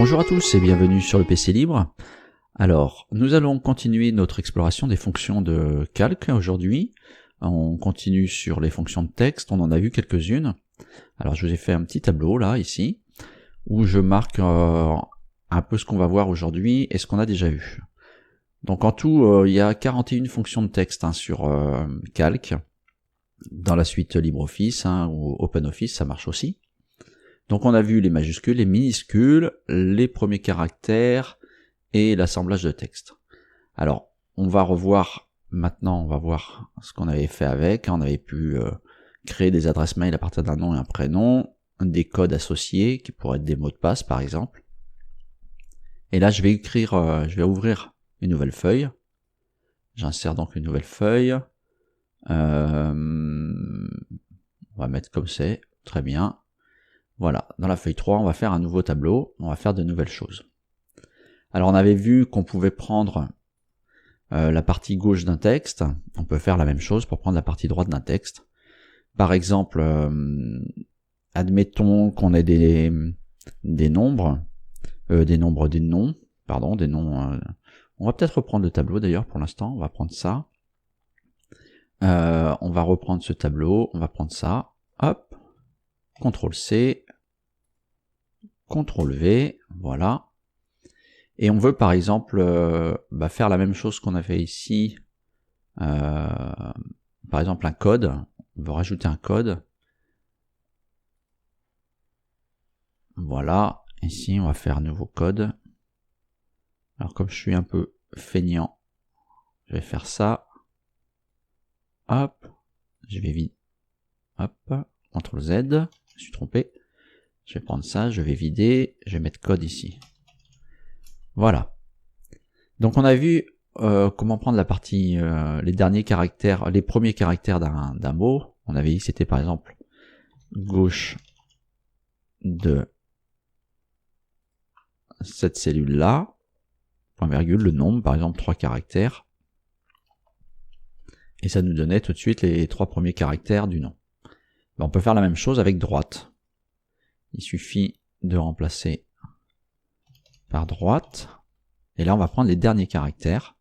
Bonjour à tous et bienvenue sur le PC Libre. Alors, nous allons continuer notre exploration des fonctions de calque aujourd'hui. On continue sur les fonctions de texte, on en a vu quelques-unes. Alors je vous ai fait un petit tableau là, ici, où je marque un peu ce qu'on va voir aujourd'hui et ce qu'on a déjà vu. Donc en tout, il y a 41 fonctions de texte sur calque. Dans la suite LibreOffice ou OpenOffice, ça marche aussi. Donc on a vu les majuscules, les minuscules, les premiers caractères et l'assemblage de texte. Alors, on va revoir, maintenant on va voir ce qu'on avait fait avec. On avait pu créer des adresses mail à partir d'un nom et un prénom, des codes associés qui pourraient être des mots de passe par exemple. Et là je vais ouvrir une nouvelle feuille. J'insère donc une nouvelle feuille. On va mettre comme c'est, très bien. Voilà, dans la feuille 3, on va faire un nouveau tableau, on va faire de nouvelles choses. Alors on avait vu qu'on pouvait prendre la partie gauche d'un texte, on peut faire la même chose pour prendre la partie droite d'un texte. Par exemple, admettons qu'on ait des nombres, des noms. On va peut-être reprendre le tableau d'ailleurs pour l'instant, on va prendre ça. On va reprendre ce tableau, on va prendre ça, hop, CTRL-C, CTRL-V, voilà. Et on veut par exemple faire la même chose qu'on a fait ici, par exemple un code, on veut rajouter un code. Voilà, ici on va faire un nouveau code. Alors comme je suis un peu feignant, je vais faire ça. Hop, je vais vider. Hop, CTRL Z, je me suis trompé. Je vais prendre ça, je vais vider, je vais mettre code ici. Voilà. Donc on a vu comment prendre la partie, les derniers caractères, les premiers caractères d'un mot. On avait dit que c'était par exemple gauche de cette cellule-là, point virgule, le nombre, par exemple 3 caractères. Et ça nous donnait tout de suite les 3 premiers caractères du nom. On peut faire la même chose avec droite. Il suffit de remplacer par droite. Et là, on va prendre les derniers caractères.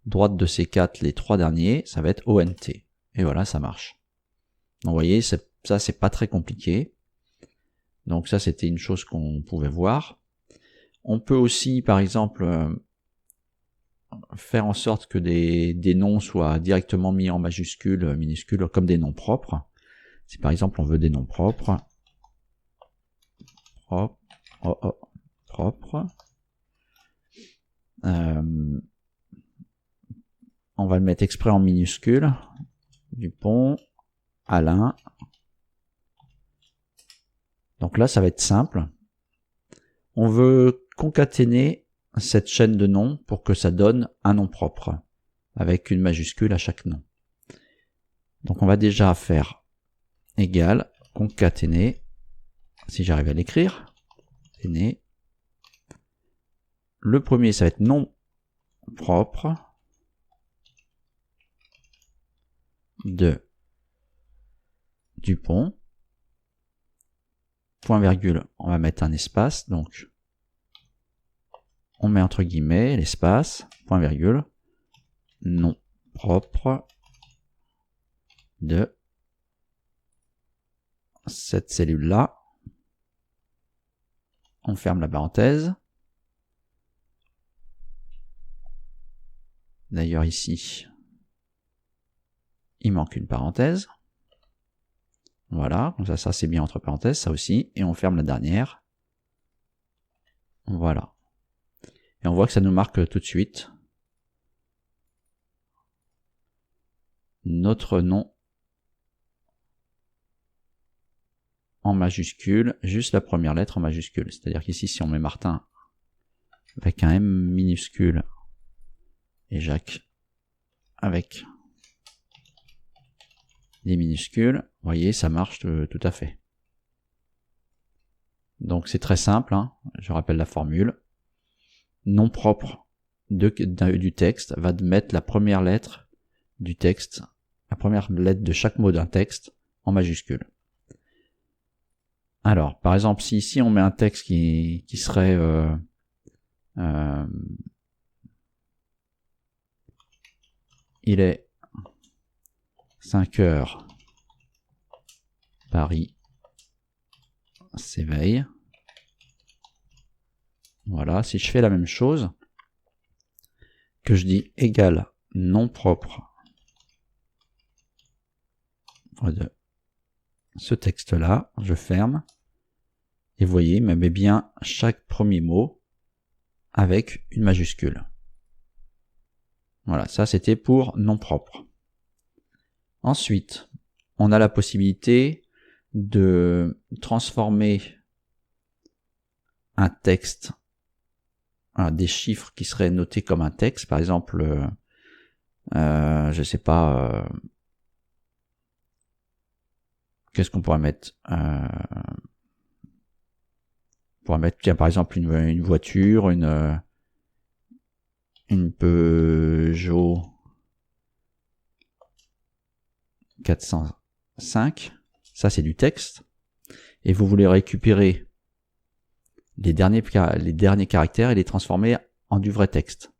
Droite de ces 4, les 3 derniers, ça va être ONT. Et voilà, ça marche. Donc, vous voyez, ça, c'est pas très compliqué. Donc ça, c'était une chose qu'on pouvait voir. On peut aussi, par exemple, faire en sorte que des noms soient directement mis en majuscules, minuscules, comme des noms propres. Si par exemple, on veut des noms propres, propre. On va le mettre exprès en minuscule. Dupont, Alain. Donc là, ça va être simple. On veut concaténer cette chaîne de noms pour que ça donne un nom propre, avec une majuscule à chaque nom. Donc on va déjà faire égal, concaténer, si j'arrive à l'écrire. Le premier, ça va être nom propre de Dupont. Point virgule, on va mettre un espace, donc on met entre guillemets l'espace, point virgule, nom propre de cette cellule-là. On ferme la parenthèse. D'ailleurs ici, il manque une parenthèse. Voilà, comme ça c'est bien entre parenthèses, ça aussi. Et on ferme la dernière. Voilà. Et on voit que ça nous marque tout de suite notre nom en majuscule, juste la première lettre en majuscule. C'est-à-dire qu'ici, si on met Martin avec un M minuscule et Jacques avec des minuscules, vous voyez, ça marche tout à fait. Donc c'est très simple, je rappelle la formule. Nom propre du texte va mettre la première lettre du texte, la première lettre de chaque mot d'un texte en majuscule. Alors, par exemple, si ici on met un texte qui serait il est 5 heures, Paris s'éveille. Voilà, si je fais la même chose, que je dis égal nom propre de ce texte-là, je ferme, et vous voyez, il me met bien chaque premier mot avec une majuscule. Voilà, ça c'était pour nom propre. Ensuite, on a la possibilité de transformer un texte, des chiffres qui seraient notés comme un texte, par exemple, je sais pas, qu'est-ce qu'on pourrait mettre, on pourrait mettre, tiens, par exemple, une voiture, une Peugeot 405, ça c'est du texte, et vous voulez récupérer les derniers caractères et les transformer en du vrai texte.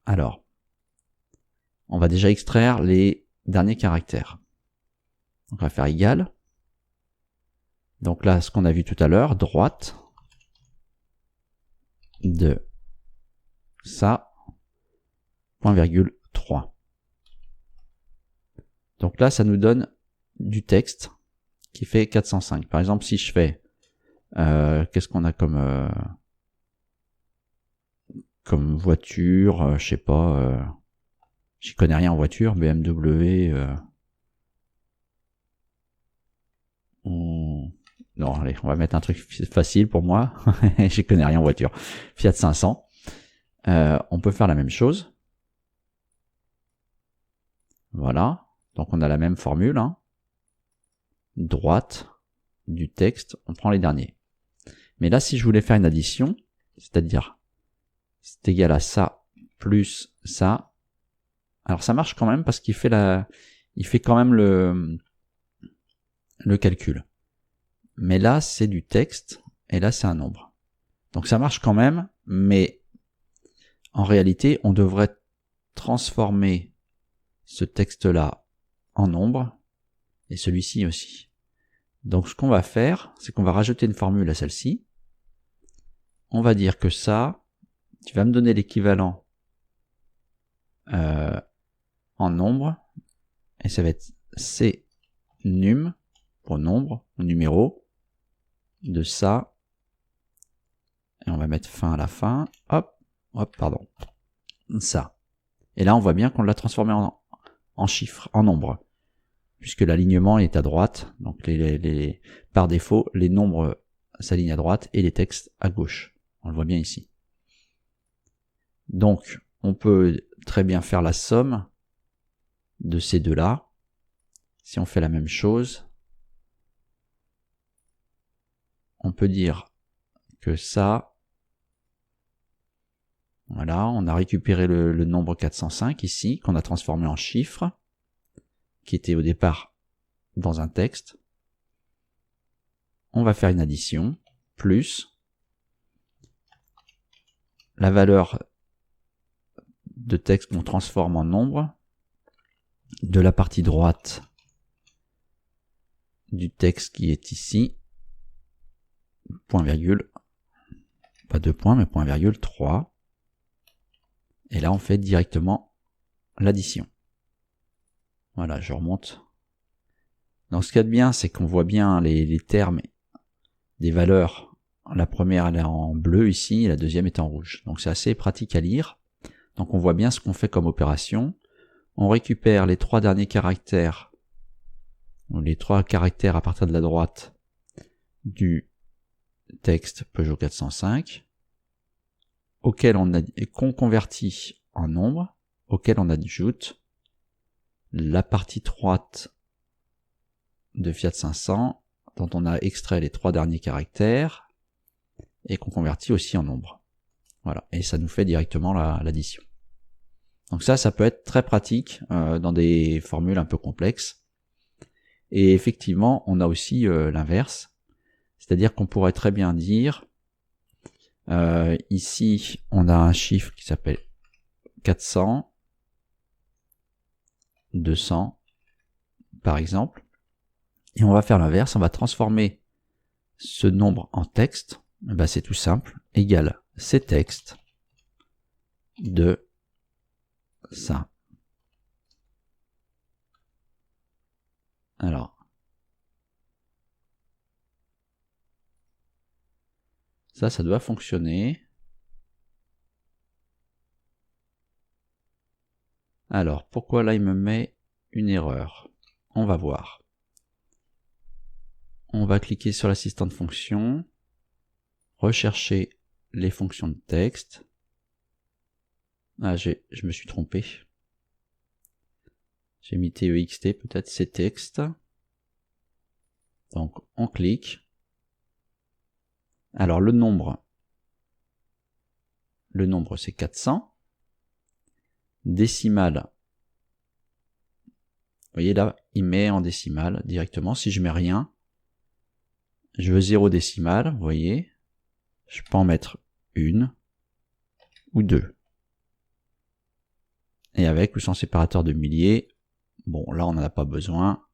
Alors, on va déjà extraire les derniers caractères. Donc on va faire égal. Donc là, ce qu'on a vu tout à l'heure, droite de ça, point virgule 3. Donc là, ça nous donne du texte qui fait 405. Par exemple, si je fais, qu'est-ce qu'on a comme voiture, je sais pas, j'y connais rien en voiture, BMW, non, allez, on va mettre un truc facile pour moi, j'y connais rien en voiture, Fiat 500, on peut faire la même chose, voilà, donc on a la même formule, hein. Droite du texte, on prend les derniers. Mais là, si je voulais faire une addition, c'est-à-dire c'est égal à ça plus ça, alors ça marche quand même parce qu'il fait quand même le calcul. Mais là, c'est du texte et là, c'est un nombre. Donc ça marche quand même, mais en réalité, on devrait transformer ce texte-là en nombre et celui-ci aussi. Donc ce qu'on va faire, c'est qu'on va rajouter une formule à celle-ci. On va dire que ça, tu vas me donner l'équivalent en nombre, et ça va être C num pour nombre, numéro, de ça, et on va mettre fin à la fin, hop, pardon, ça. Et là on voit bien qu'on l'a transformé en chiffre, en nombre, puisque l'alignement est à droite, donc par défaut, les nombres s'alignent à droite et les textes à gauche. On le voit bien ici. Donc, on peut très bien faire la somme de ces deux-là. Si on fait la même chose, on peut dire que ça, voilà, on a récupéré le nombre 405 ici, qu'on a transformé en chiffre, qui était au départ dans un texte. On va faire une addition, plus la valeur de texte qu'on transforme en nombre de la partie droite du texte qui est ici, point virgule, pas 2 points, mais point virgule 3. Et là, on fait directement l'addition. Voilà, je remonte. Donc, ce qu'il y a de bien, c'est qu'on voit bien les termes des valeurs. La première, elle est en bleu ici, et la deuxième est en rouge. Donc, c'est assez pratique à lire. Donc, on voit bien ce qu'on fait comme opération. On récupère les 3 derniers caractères, ou les 3 caractères à partir de la droite du texte Peugeot 405, qu'on convertit en nombre, auquel on ajoute la partie droite de Fiat 500, dont on a extrait les 3 derniers caractères, et qu'on convertit aussi en nombre. Voilà, et ça nous fait directement l'addition. Donc ça peut être très pratique dans des formules un peu complexes. Et effectivement, on a aussi l'inverse. C'est-à-dire qu'on pourrait très bien dire, ici, on a un chiffre qui s'appelle 400, 200, par exemple. Et on va faire l'inverse, on va transformer ce nombre en texte. Ben, c'est tout simple, égal ces textes de ça. Alors, ça doit fonctionner. Alors, pourquoi là il me met une erreur? On va voir. On va cliquer sur l'assistant de fonction, rechercher les fonctions de texte. Ah, je me suis trompé. J'ai mis TEXT, peut-être c'est texte. Donc, on clique. Alors, le nombre c'est 400. Décimale. Vous voyez là, il met en décimale directement. Si je mets rien, je veux 0 décimale, vous voyez. Je peux en mettre une ou deux. Et avec ou sans séparateur de milliers, bon là on n'en a pas besoin.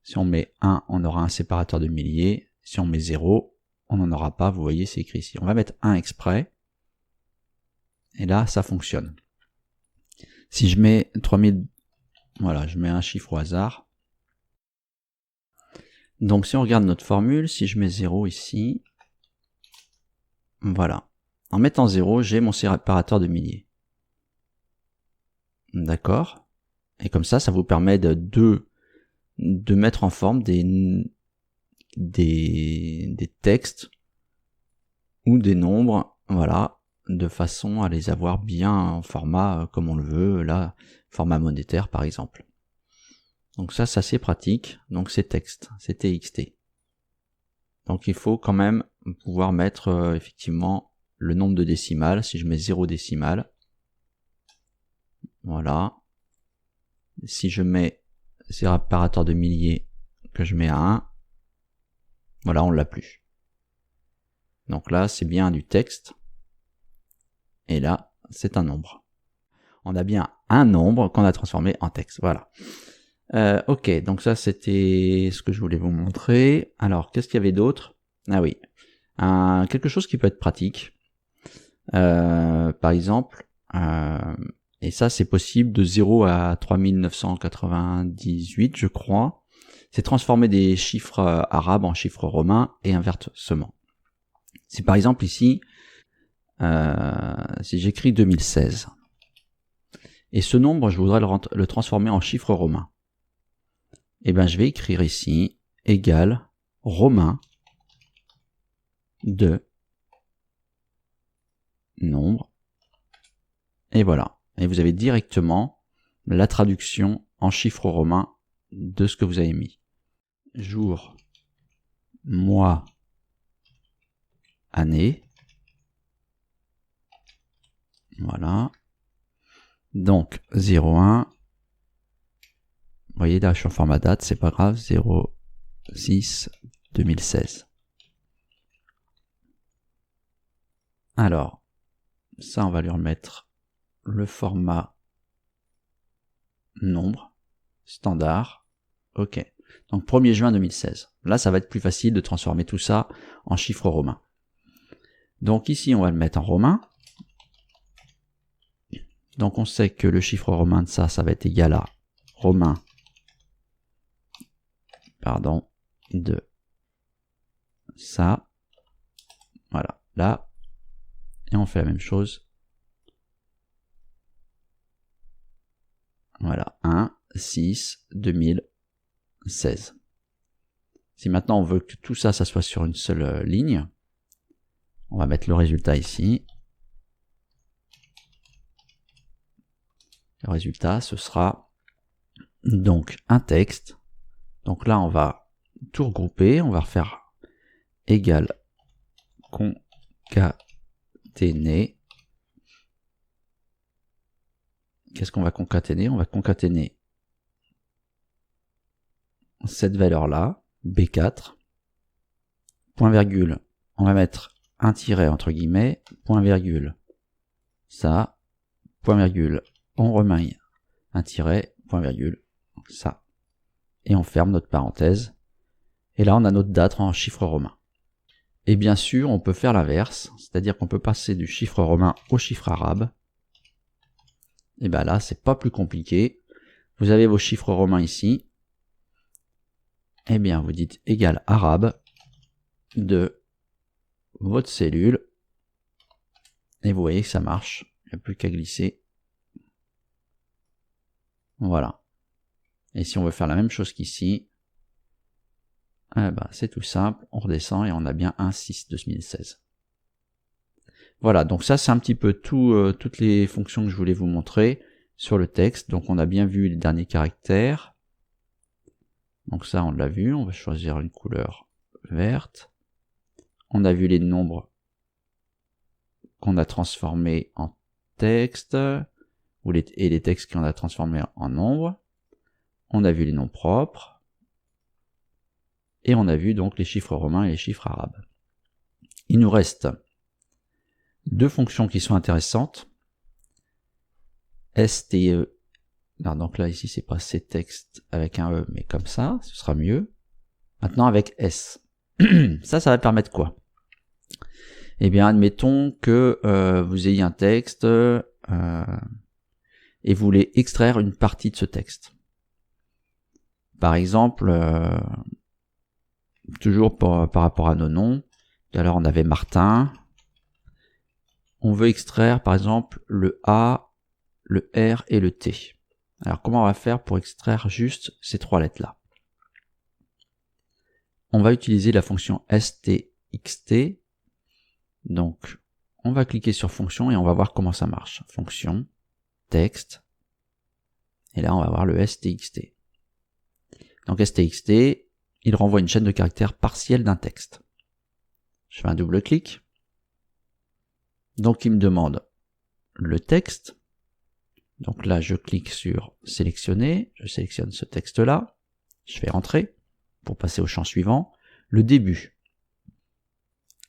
Si on met 1, on aura un séparateur de milliers. Si on met 0, on n'en aura pas, vous voyez c'est écrit ici. On va mettre 1 exprès. Et là ça fonctionne. Si je mets 3000, voilà, je mets un chiffre au hasard. Donc si on regarde notre formule, si je mets 0 ici, voilà. En mettant 0, j'ai mon séparateur de milliers. D'accord? Et comme ça vous permet de mettre en forme des textes ou des nombres, voilà, de façon à les avoir bien en format comme on le veut, là, format monétaire par exemple. Donc ça, c'est assez pratique. Donc c'est texte, c'est TXT. Donc il faut quand même pouvoir mettre effectivement le nombre de décimales. Si je mets 0 décimale, voilà. Si je mets séparateur de milliers, que je mets à 1, voilà, on l'a plus. Donc là, c'est bien du texte. Et là, c'est un nombre. On a bien un nombre qu'on a transformé en texte. Voilà. Ok, donc ça, c'était ce que je voulais vous montrer. Alors, qu'est-ce qu'il y avait d'autre? Ah oui, quelque chose qui peut être pratique. Par exemple, et ça, c'est possible de 0 à 3998, je crois. C'est transformer des chiffres arabes en chiffres romains et inversement. Si par exemple ici, si j'écris 2016, et ce nombre, je voudrais le transformer en chiffre romain, et ben je vais écrire ici égal romain de nombre, et voilà. Et vous avez directement la traduction en chiffre romain de ce que vous avez mis. Jour, mois, année. Voilà. Donc 01. Vous voyez là je suis en format date, c'est pas grave, 06 2016. Alors, ça on va lui remettre le format nombre, standard, ok. Donc 1er juin 2016. Là ça va être plus facile de transformer tout ça en chiffres romains. Donc ici on va le mettre en romain. Donc on sait que le chiffre romain de ça va être égal à romain, pardon, de ça. Voilà, là. Et on fait la même chose. Voilà, 1, 6, 2016. Si maintenant on veut que tout ça, ça soit sur une seule ligne, on va mettre le résultat ici. Le résultat, ce sera donc un texte. Donc là, on va tout regrouper. On va refaire égal concaténer. Qu'est-ce qu'on va concaténer? On va concaténer cette valeur-là, B4, point virgule, on va mettre un tiret entre guillemets, point virgule, ça, point virgule, on remet un tiret, point virgule, ça. Et on ferme notre parenthèse. Et là, on a notre date en chiffre romain. Et bien sûr, on peut faire l'inverse, c'est-à-dire qu'on peut passer du chiffre romain au chiffre arabe. Et bien là, c'est pas plus compliqué. Vous avez vos chiffres romains ici. Et bien, vous dites égal arabe de votre cellule. Et vous voyez que ça marche. Il n'y a plus qu'à glisser. Voilà. Et si on veut faire la même chose qu'ici, eh ben, c'est tout simple. On redescend et on a bien un 6/2016. Voilà, donc ça c'est un petit peu toutes les fonctions que je voulais vous montrer sur le texte. Donc on a bien vu les derniers caractères. Donc ça on l'a vu, on va choisir une couleur verte. On a vu les nombres qu'on a transformés en texte, et les textes qu'on a transformés en nombres. On a vu les noms propres. Et on a vu donc les chiffres romains et les chiffres arabes. Il nous reste deux fonctions qui sont intéressantes. STE. Alors donc là ici c'est pas ctexte avec un E mais comme ça, ce sera mieux. Maintenant avec S. Ça va permettre quoi? Eh bien admettons que vous ayez un texte et vous voulez extraire une partie de ce texte. Par exemple, toujours par rapport à nos noms, tout à l'heure on avait Martin. On veut extraire par exemple le A, le R et le T. Alors comment on va faire pour extraire juste ces trois lettres là? On va utiliser la fonction stxt. Donc on va cliquer sur fonction et on va voir comment ça marche. Fonction, texte, et là on va voir le stxt. Donc stxt, il renvoie une chaîne de caractères partielle d'un texte. Je fais un double clic. Donc il me demande le texte. Donc là, je clique sur sélectionner, je sélectionne ce texte-là, je fais entrer pour passer au champ suivant, le début.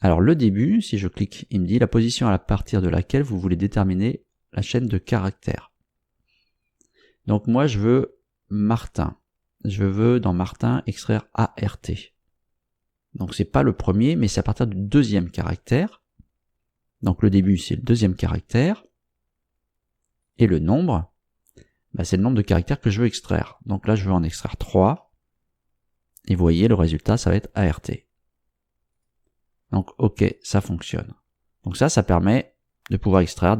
Alors le début, si je clique, il me dit la position à partir de laquelle vous voulez déterminer la chaîne de caractères. Donc moi, je veux Martin. Je veux dans Martin extraire ART. Donc c'est pas le premier, mais c'est à partir du deuxième caractère. Donc le début, c'est le deuxième caractère. Et le nombre, c'est le nombre de caractères que je veux extraire. Donc là, je veux en extraire 3. Et vous voyez, le résultat, ça va être ART. Donc, ok, ça fonctionne. Donc ça permet de pouvoir extraire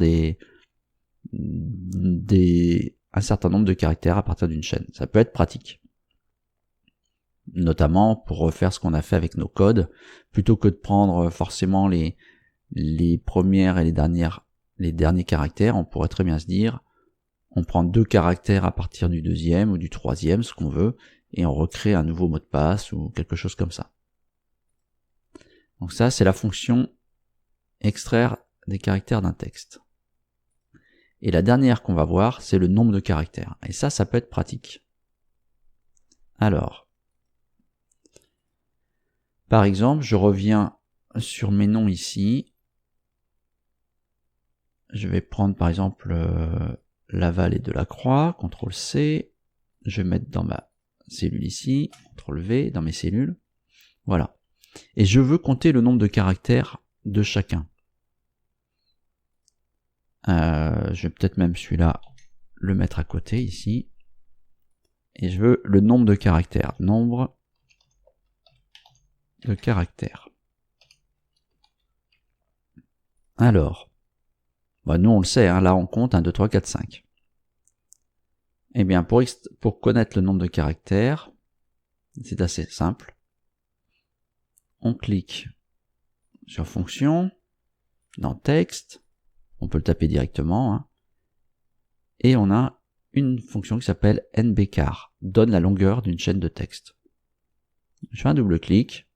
un certain nombre de caractères à partir d'une chaîne. Ça peut être pratique. Notamment pour refaire ce qu'on a fait avec nos codes, plutôt que de prendre forcément les premières et les derniers caractères, on pourrait très bien se dire, on prend 2 caractères à partir du deuxième ou du troisième, ce qu'on veut, et on recrée un nouveau mot de passe ou quelque chose comme ça. Donc ça, c'est la fonction extraire des caractères d'un texte. Et la dernière qu'on va voir, c'est le nombre de caractères. Et ça peut être pratique. Alors, par exemple, je reviens sur mes noms ici. Je vais prendre par exemple la vallée de la croix, CTRL C. Je vais mettre dans ma cellule ici, CTRL V, dans mes cellules. Voilà. Et je veux compter le nombre de caractères de chacun. Je vais peut-être même celui-là le mettre à côté ici. Et je veux le nombre de caractères. Nombre de caractères. Alors, nous on le sait, là on compte 1, 2, 3, 4, 5. Eh bien, pour connaître le nombre de caractères, c'est assez simple. On clique sur fonction, dans texte, on peut le taper directement, et on a une fonction qui s'appelle nbchar, donne la longueur d'une chaîne de texte. Je fais un double clic,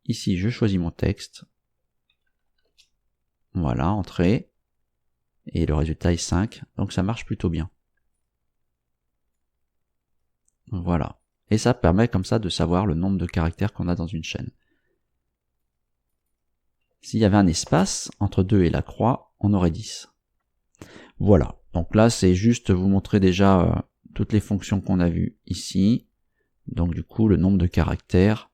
ici je choisis mon texte, voilà, entrée, et le résultat est 5, donc ça marche plutôt bien. Voilà. et ça permet comme ça de savoir le nombre de caractères qu'on a dans une chaîne. S'il y avait un espace entre 2 et la croix, on aurait 10. Voilà, donc là c'est juste vous montrer déjà toutes les fonctions qu'on a vues ici, donc du coup le nombre de caractères,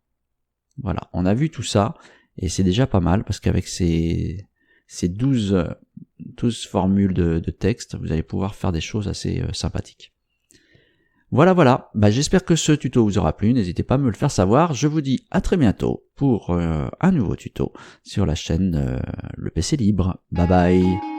voilà, on a vu tout ça, et c'est déjà pas mal, parce qu'avec ces 12 formules de texte, vous allez pouvoir faire des choses assez sympathiques. Voilà, j'espère que ce tuto vous aura plu, n'hésitez pas à me le faire savoir, je vous dis à très bientôt pour un nouveau tuto sur la chaîne Le PC Libre, bye bye.